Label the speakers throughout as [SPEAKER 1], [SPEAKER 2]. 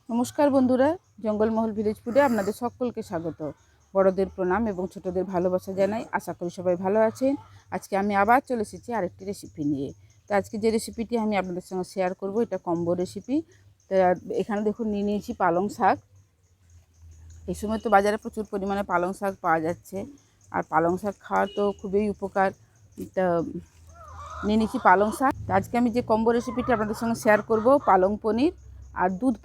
[SPEAKER 1] নমস্কার বন্ধুরা, জঙ্গলমহল ভিলেজ ফুডে আপনাদের সকলকে স্বাগত। বড়দের প্রণাম এবং ছোটদের ভালোবাসা জানাই। আশা করি সবাই ভালো আছেন। আজকে আমি আবার চলে এসেছি আরেকটি রেসিপি নিয়ে। তো আজকে যে রেসিপিটি আমি আপনাদের সঙ্গে শেয়ার করব, এটা কম্বো রেসিপি। তো এখানে দেখুন নিয়ে নিয়েছি পালং শাক। এই সময় তো বাজারে প্রচুর পরিমাণে পালং শাক পাওয়া যাচ্ছে, আর পালং শাক খাওয়া তো খুবই উপকার। তা নিয়ে নিয়েছি পালং শাক। আজকে আমি যে কম্বো রেসিপিটি আপনাদের সঙ্গে শেয়ার করব, পালং পনির আর দুধ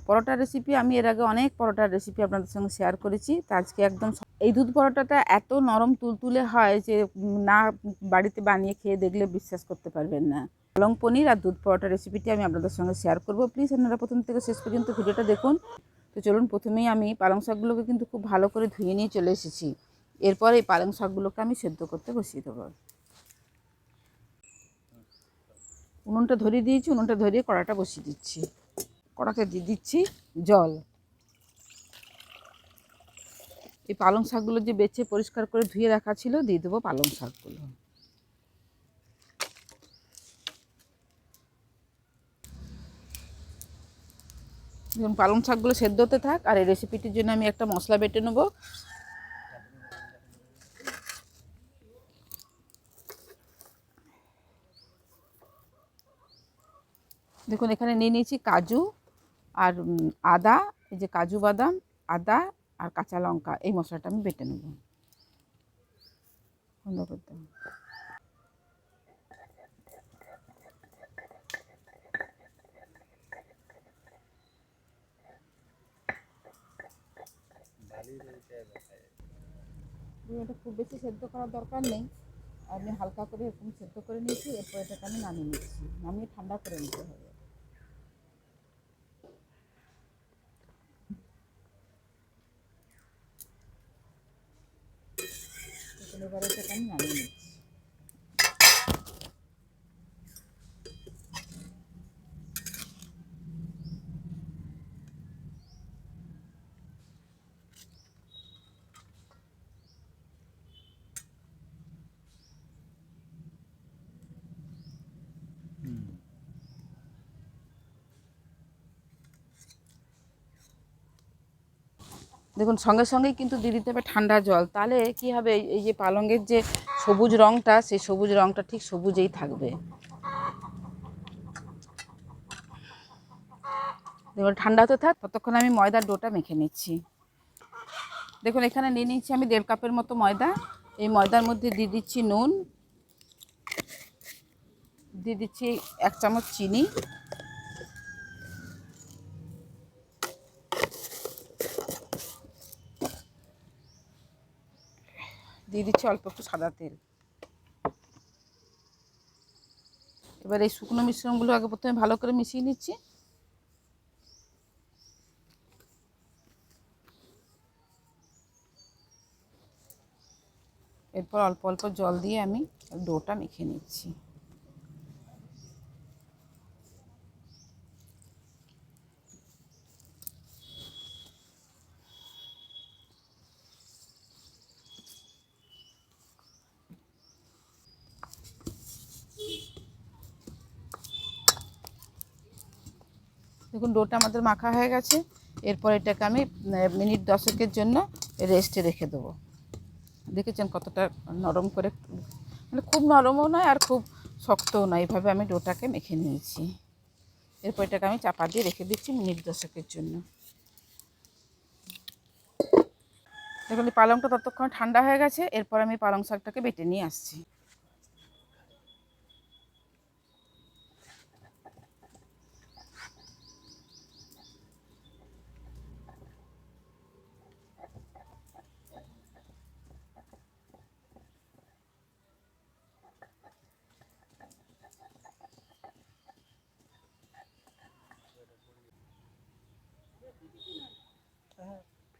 [SPEAKER 1] পরোটার রেসিপি। আমি এর আগে অনেক পরোটার রেসিপি আপনাদের সঙ্গে শেয়ার করেছি। তা আজকে একদম এই দুধ পরোটাটা এত নরম তুলতুলে হয় যে না বাড়িতে বানিয়ে খেয়ে দেখলে বিশ্বাস করতে পারবেন না। পালং পনির আর দুধ পরোটার রেসিপিটি আমি আপনাদের সঙ্গে শেয়ার করব। প্লিজ আপনারা প্রথম থেকে শেষ পর্যন্ত ভিডিওটা দেখুন। তো চলুন, প্রথমেই আমি পালং শাকগুলোকে কিন্তু খুব ভালো করে ধুয়ে নিয়ে চলে এসেছি। এরপর এই পালং শাকগুলোকে আমি সেদ্ধ করতে বসিয়ে দেবো। উনুনটা ধরিয়ে দিয়েছি, উনুনটা ধরিয়ে কড়াটা বসিয়ে দিচ্ছি। কড়াতে দিয়ে দিচ্ছি জল। এই পালং শাকগুলো যে বেছে পরিষ্কার করে ধুয়ে রাখা ছিল, দিয়ে দেবো পালং শাকগুলো। দেখুন পালং শাকগুলো সেদ্ধ হতে থাক, আর এই রেসিপিটির জন্য আমি একটা মশলা বেটে নেব। দেখুন এখানে নিয়ে নিয়েছি কাজু আর আদা। এই যে কাজু বাদাম, আদা আর কাঁচা লঙ্কা, এই মশলাটা আমি বেটে নেব। বন্ধ করতে হবে। এটা খুব বেশি সেদ্ধ করার দরকার নেই, আমি হালকা করে এরকম সেদ্ধ করে নিয়েছি। এরপর এটাকে আমি নামিয়ে নিচ্ছি, নামিয়ে ঠান্ডা করে নিতে হবে। এবারে এটাকে আমি নামিয়ে নিচ্ছি। দেখুন সঙ্গে সঙ্গেই কিন্তু দিয়ে দিতে হবে ঠান্ডা জল, তাহলে কি হবে, এই যে পালংয়ের যে সবুজ রঙটা, সেই সবুজ রঙটা ঠিক সবুজেই থাকবে। দেখুন ঠান্ডা হতে থাক, ততক্ষণ আমি ময়দার ডোটা মেখে নিচ্ছি। দেখুন এখানে নিয়ে নিচ্ছি আমি 1.5 কাপের মতো ময়দা। এই ময়দার মধ্যে দিয়ে দিচ্ছি নুন, দিয়ে দিচ্ছি 1 চামচ চিনি, দিয়ে দিচ্ছি অল্প একটু সাদা তেল। এবার এই শুকনো মিশ্রণগুলো আগে প্রথমে ভালো করে মিশিয়ে নিচ্ছি। এরপর অল্প অল্প জল দিয়ে আমি ডোটা মেখে নিচ্ছি। দেখুন ডোটা আমাদের মাখা হয়ে গেছে। এরপর এটাকে আমি মিনিট 10 জন্য রেস্টে রেখে দেবো। দেখেছেন কতটা নরম করে, মানে খুব নরমও নয় আর খুব শক্তও নয়, এইভাবে আমি ডোটাকে মেখে নিয়েছি। এরপর এটাকে আমি চাপা দিয়ে রেখে দিচ্ছি মিনিট 10 জন্য। দেখুন এই পালংটা ততক্ষণ ঠান্ডা হয়ে গেছে। এরপর আমি পালং শাকটাকে বেটে নিয়ে আসছি।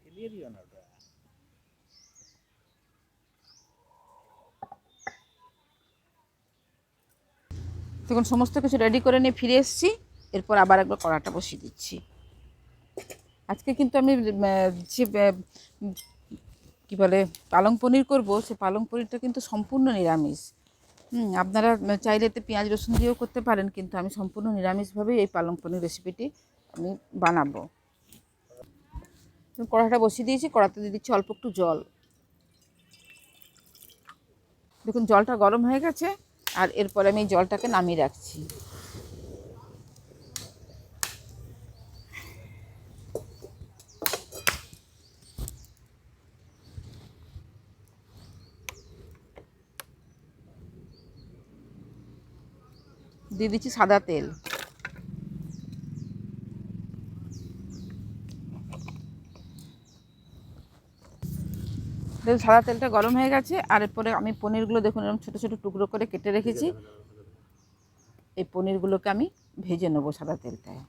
[SPEAKER 2] ফেলিয়ে দিও না ওটা।
[SPEAKER 1] দেখুন সমস্ত কিছু রেডি করে নিয়ে ফিরে এসেছি। এরপর আবার একবার কড়াটা বসিয়ে দিচ্ছি। আজকে কিন্তু আমি যে কী বলে পালং পনির করব, সে পালং পনিরটা কিন্তু সম্পূর্ণ নিরামিষ। আপনারা চাইলে এতে পেঁয়াজ রসুন দিয়েও করতে পারেন, কিন্তু আমি সম্পূর্ণ নিরামিষভাবেই এই পালং পনির রেসিপিটি আমি বানাবো। কড়াটা বসিয়ে দিয়েছি, কড়াতে দিয়ে দিচ্ছি অল্প একটু জল। দেখুন জলটা গরম হয়ে গেছে, আর এরপরে আমি জলটাকে নামিয়ে রাখছি। দিয়ে দিচ্ছি সাদা তেল। দেখুন সাদা তেলটা গরম হয়ে গেছে, আর এরপরে আমি পনিরগুলো দেখুন এরকম ছোটো ছোটো টুকরো করে কেটে রেখেছি। এই পনিরগুলোকে আমি ভেজে নেবো সাদা তেলটায়।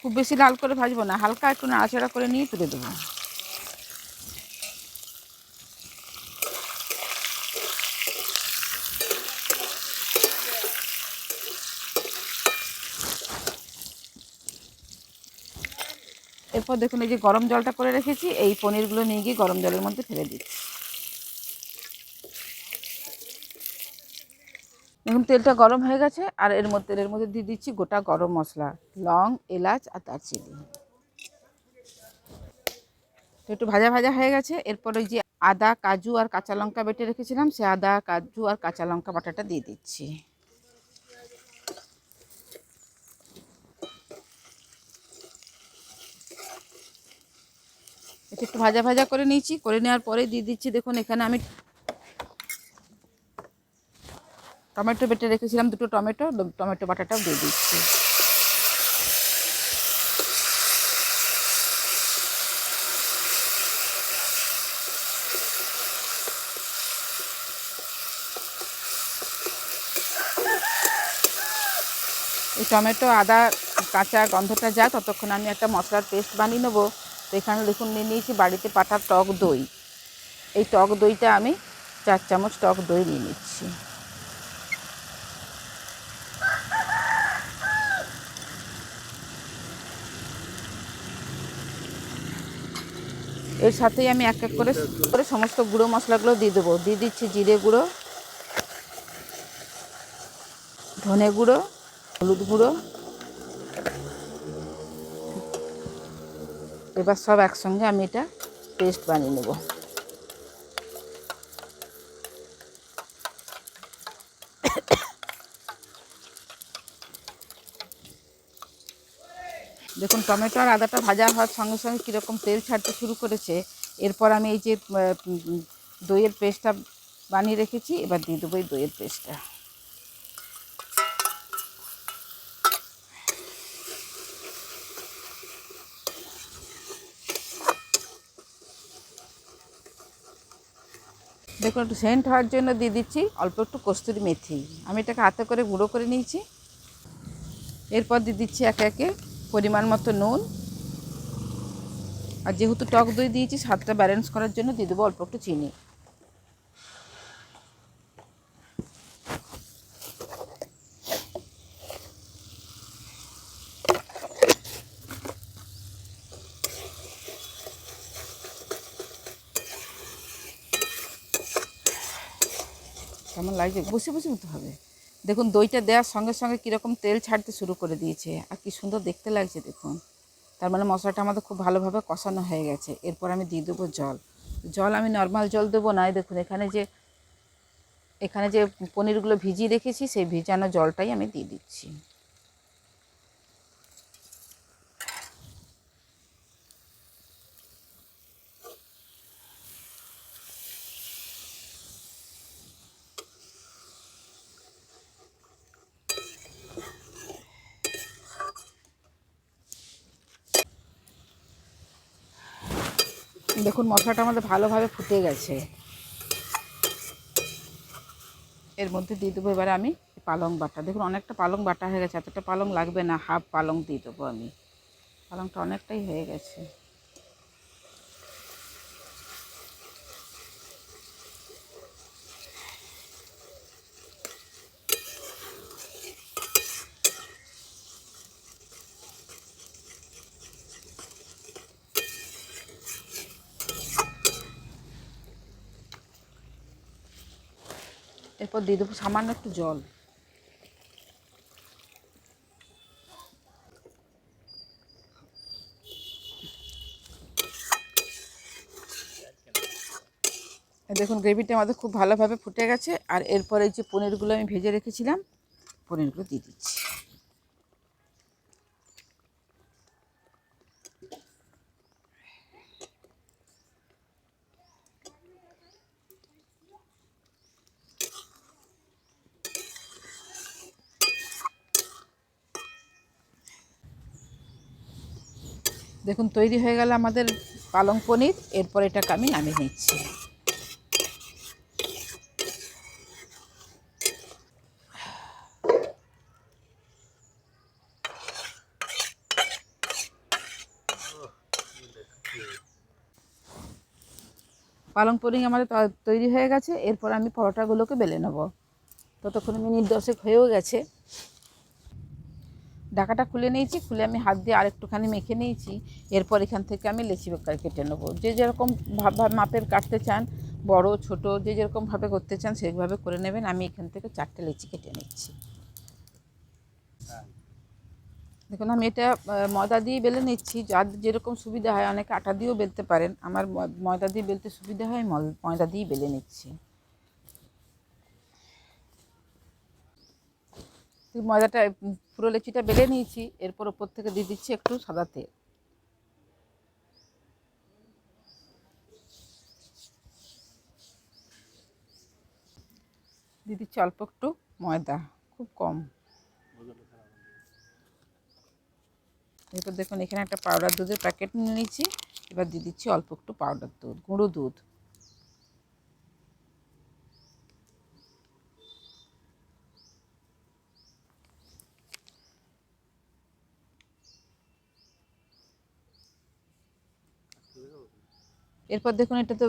[SPEAKER 1] খুব বেশি লাল করে ভাজবো না, হালকা একটু নাড়াচাড়া করে নিয়ে তুলে দেবো। এরপর দেখুন এই যে গরম জলটা করে রেখেছি, এই পনিরগুলো নিয়ে গিয়ে গরম জলের মধ্যে ফেলে দিচ্ছি। দেখুন তেলটা গরম হয়ে গেছে, আর তেলের মধ্যে দিয়ে দিচ্ছি গোটা গরম মশলা, লং, এলাচ আর দারচিনি। তো একটু ভাজা ভাজা হয়ে গেছে। এরপর ওই যে আদা, কাজু আর কাঁচা লঙ্কা বেটে রেখেছিলাম, সে আদা, কাজু আর কাঁচা লঙ্কা বাটাটা দিয়ে দিচ্ছি। এটা একটু ভাজা ভাজা করে নিয়েছি, করে নেওয়ার পরে দিয়ে দিচ্ছি, দেখুন এখানে আমি টমেটো বেটে রেখেছিলাম, দুটো টমেটো বাটাটাও দিয়ে দিচ্ছি। এই টমেটো, আদা, কাঁচা গন্ধটা যায় ততক্ষণ আমি একটা মশলার পেস্ট বানিয়ে নেবো। তো এখানে দেখুন নিয়ে নিয়েছি বাড়িতে পাটা টক দই। এই টক দইটা আমি 4 চামচ টক দই নিয়ে নিচ্ছি। এর সাথেই আমি এক এক করে সমস্ত গুঁড়ো মশলাগুলো দিয়ে দেবো। দিয়ে দিচ্ছি জিরে গুঁড়ো, ধনে গুঁড়ো, হলুদ গুঁড়ো। এবার সব একসঙ্গে আমি এটা পেস্ট বানিয়ে নেব। দেখুন টমেটো আর আদাটা ভাজা হওয়ার সঙ্গে সঙ্গে কীরকম তেল ছাড়তে শুরু করেছে। এরপর আমি এই যে দইয়ের পেস্টটা বানিয়ে রেখেছি, এবার দিয়ে দেবো এই দইয়ের পেস্টটা। দেখুন একটু সেন্ট হওয়ার জন্য দিয়ে দিচ্ছি অল্প একটু কস্তুরি মেথি। আমি এটাকে হাতে করে গুঁড়ো করে নিয়েছি। এরপর দিয়ে দিচ্ছি একে একে পরিমাণ মতো নুন, আর যেহেতু টক দই দিয়েছি স্বাদটা ব্যালেন্স করার জন্য দিয়ে দেবো অল্প একটু চিনি। কেমন লাগছে? বসে বসে হতে হবে। দেখুন দইটা দেওয়ার সঙ্গে সঙ্গে কীরকম তেল ছাড়তে শুরু করে দিয়েছে, আর কি সুন্দর দেখতে লাগছে দেখুন। তার মানে মশলাটা আমাদের খুব ভালোভাবে কষানো হয়ে গেছে। এরপর আমি দিয়ে দেবো জল। জল আমি নর্মাল জল দেবো না, দেখুন এখানে যে পনিরগুলো ভিজিয়ে রেখেছি সেই ভিজানো জলটাই আমি দিয়ে দিচ্ছি। দেখুন মশলাটা আমাদের ভালোভাবে ফুটে গেছে। এর মধ্যে দিয়ে দেবো এবারে আমি পালং বাটা। দেখুন অনেকটা পালং বাটা হয়ে গেছে, এতটা পালং লাগবে না, হাফ পালং দিয়ে দেবো আমি। পালংটা অনেকটাই হয়ে গেছে। এরপর দিয়ে দেবো সামান্য একটু জল। দেখুন গ্রেভিটা আমাদের খুব ভালোভাবে ফুটে গেছে। আর এরপরে এই যে পনিরগুলো আমি ভেজে রেখেছিলাম, পনিরগুলো দিয়ে দিচ্ছি। দেখুন তৈরি হয়ে গেল আমাদের পালং পনির। এরপর এটাকে আমি নামিয়ে নিচ্ছি। পালং পনির আমাদের তৈরি হয়ে গেছে। এরপর আমি পরোটাগুলোকে বেলে নেব। ততক্ষণ মিনিট 10 হয়েও গেছে। ঢাকাটা খুলে নিয়েছি, খুলে আমি হাত দিয়ে আরেকটুখানি মেখে নিয়েছি। এরপর এখান থেকে আমি লেচি আকারে কেটে নেবো। যে যেরকম মাপের কাটতে চান, বড় ছোট যে যেরকমভাবে করতে চান সেইভাবে করে নেবেন। আমি এখান থেকে 4টে লেচি কেটে নিচ্ছি। দেখুন আমি এটা ময়দা দিয়ে বেলে নিচ্ছি। যার যেরকম সুবিধা হয়, অনেকে আটা দিয়েও বেলতে পারেন। আমার ময়দা দিয়ে বেলতে সুবিধা হয়, ময়দা দিয়ে বেলে নিচ্ছি। ময়দাটা পুরো লেচিটা বেলে নিয়েছি। এরপর ওপর থেকে দিয়ে দিচ্ছি একটু সাদা তেল। দিয়ে দিচ্ছি অল্প একটু ময়দা, খুব কম। এরপর দেখুন এখানে একটা পাউডার দুধের প্যাকেট নিয়ে নিয়েছি। এবার দিয়ে দিচ্ছি অল্প একটু পাউডার দুধ, গুঁড়ো দুধ। এরপর দেখুন এটা তো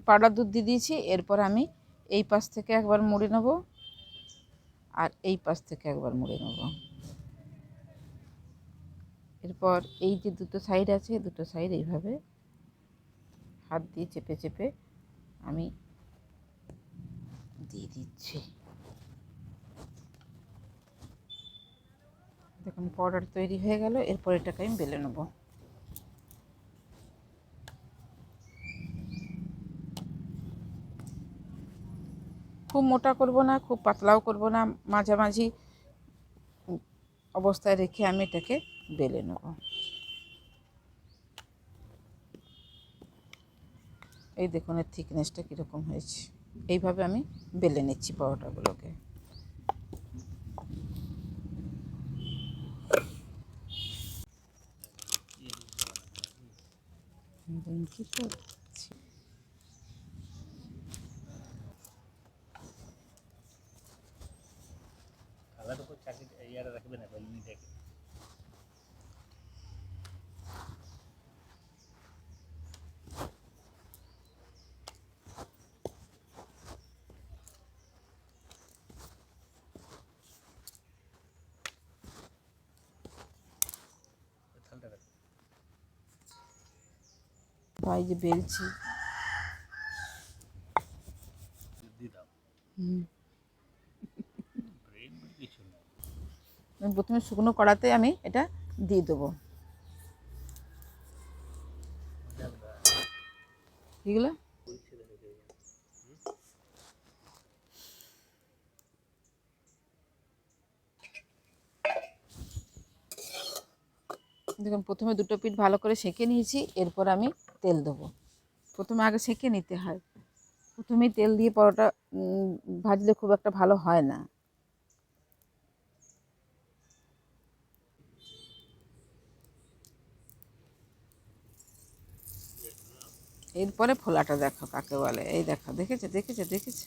[SPEAKER 1] পাউডার দুধ দিয়ে দিয়েছি। এরপর আমি এই পাশ থেকে একবার মুড়ে নেব, আর এই পাশ থেকে একবার মুড়ে নেব। এরপর এই যে দুটো সাইড আছে, দুটো সাইড এইভাবে হাত দিয়ে চেপে চেপে আমি দিয়ে দিচ্ছি। দেখুন পাউডার তৈরি হয়ে গেল। এরপর এটাকে আমি বেলে নেব। খুব মোটা করব না, খুব পাতলাও করব না, মাঝামাঝি অবস্থায় রেখে আমি এটাকে বেলে নেব। এই দেখুন এর থিকনেসটা কীরকম হয়েছে। এইভাবে আমি বেলে নিচ্ছি পরোটাগুলোকে। কী করছি?
[SPEAKER 2] থালার উপর চাকি ইয়ারে রাখবে না, বেলুনিটাকে। থালটা রাখ।
[SPEAKER 1] ভাই যে বেলছি।
[SPEAKER 2] দিয়ে দাও। ব্রেন কিছু না।
[SPEAKER 1] আমি প্রথমে শুকনো কড়াতে আমি এটা দিয়ে দেবো। এগুলো দেখুন প্রথমে দুটো পিঠ ভালো করে সেঁকে নিয়েছি। এরপর আমি তেল দেবো। প্রথমে আগে সেঁকে নিতে হয়। প্রথমেই তেল দিয়ে পরোটা ভাজলে খুব একটা ভালো হয় না। এরপরে ফোলাটা দেখো কাকে বলে। এই দেখো, দেখেছে দেখেছে দেখেছে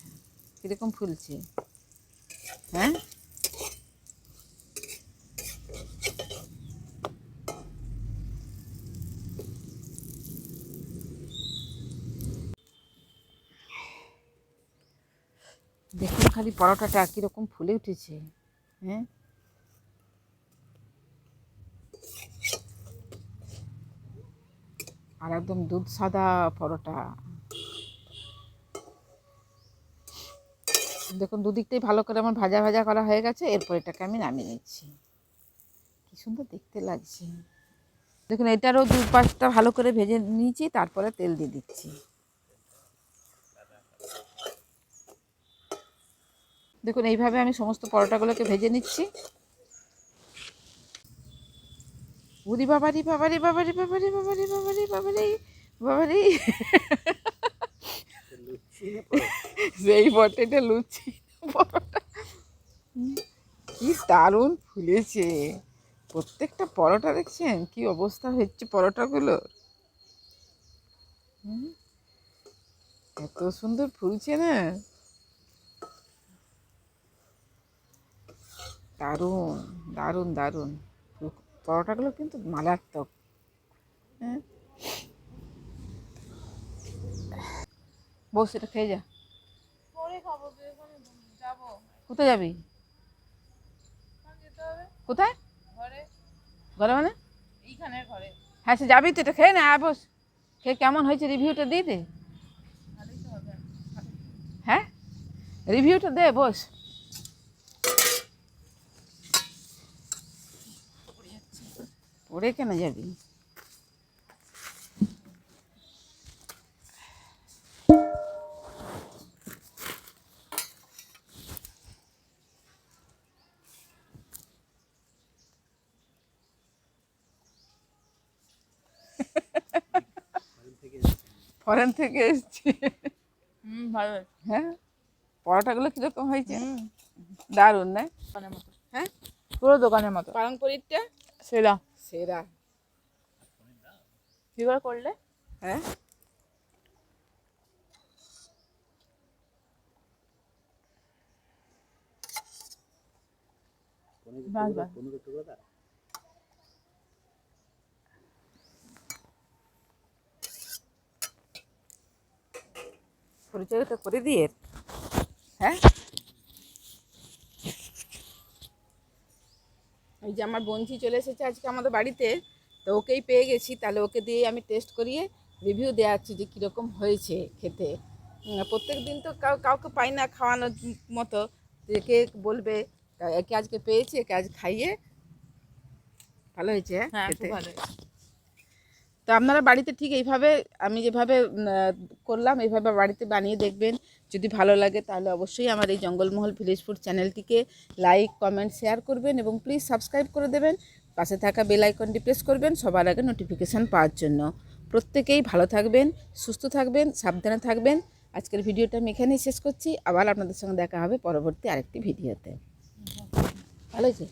[SPEAKER 1] কীরকম ফুলছে। হ্যাঁ, দেখুন খালি পরোটাটা কীরকম ফুলে উঠেছে। হ্যাঁ, আর একদম দুধ সাদা পরোটা। দেখুন দুদিকটাই ভালো করে আমার ভাজা ভাজা করা হয়ে গেছে। এরপর এটাকে আমি নামিয়ে নিচ্ছি। কী সুন্দর দেখতে লাগছে। দেখুন এটারও দুপাশটা ভালো করে ভেজে নিয়েছি। তারপরে তেল দিয়ে দিচ্ছি। দেখুন এইভাবে আমি সমস্ত পরোটাগুলোকে ভেজে নিচ্ছি। উরি বাবারি বাবারি বাবারি বাবারি বাবারি বাবারি বাবারি বাবারি, সেই বটেটা লুচি পরোটা। কি দারুণ ফুলেছে প্রত্যেকটা পরোটা, দেখছেন কি অবস্থা হচ্ছে পরোটাগুলোর। এত সুন্দর ফুলছে না, দারুণ দারুণ দারুণ। পরোটাগুলো কিন্তু মারাত্মক। হ্যাঁ, বস এটা খেয়ে যা। কোথায় যাবি? কোথায়? ঘরে মানে? হ্যাঁ, সে যাবি তো, এটা খেয়ে না, আয় বস। খেয়ে কেমন হয়েছে রিভিউটা দিয়ে দে। হ্যাঁ, রিভিউটা দে, বস। পড়ে কেন যাবি? ফরেন থেকে এসছি।
[SPEAKER 3] ভালো।
[SPEAKER 1] হ্যাঁ, পরোটাগুলো কিরকম হয়েছে? দারুণ না? হ্যাঁ,
[SPEAKER 3] পুরো দোকানের মতো।
[SPEAKER 1] পালংপরিরটা
[SPEAKER 3] সেরা।
[SPEAKER 1] সেরা।
[SPEAKER 3] কি করে করলে?
[SPEAKER 1] হ্যাঁ,
[SPEAKER 3] বাস বাস।
[SPEAKER 1] পরিচয়টা করে দিয়ে। হ্যাঁ, এই যে আমার বোনঝি চলে এসেছে আজকে আমাদের বাড়িতে, তো ওকেই পেয়ে গেছি, তাহলে ওকে দিয়ে আমি টেস্ট করিয়ে রিভিউ দেওয়াচ্ছি যে কীরকম হয়েছে খেতে। প্রত্যেক দিন তো কাউকে পাই না খাওয়ানোর মতো, যে কে বলবে। তা একে আজকে পেয়েছি, একে আজ খাইয়ে ভালো হয়েছে।
[SPEAKER 3] হ্যাঁ,
[SPEAKER 1] খেতে
[SPEAKER 3] খুব ভালো।
[SPEAKER 1] তো আপনারা বাড়িতে ঠিক এইভাবে আমি যেভাবে করলাম এইভাবে বাড়িতে বানিয়ে দেখবেন। যদি ভালো লাগে তাহলে অবশ্যই আমার এই জঙ্গলমহল ভিলেজ ফুড চ্যানেলটিকে লাইক কমেন্ট শেয়ার করবেন এবং প্লিজ সাবস্ক্রাইব করে দেবেন। পাশে থাকা বেল আইকনটি প্রেস করবেন সবার আগে নোটিফিকেশান পাওয়ার জন্য। প্রত্যেকেই ভালো থাকবেন, সুস্থ থাকবেন, সাবধানে থাকবেন। আজকের ভিডিওটা আমি এখানেই শেষ করছি। আবার আপনাদের সঙ্গে দেখা হবে পরবর্তী আরেকটি ভিডিওতে। ভালো হয়েছে?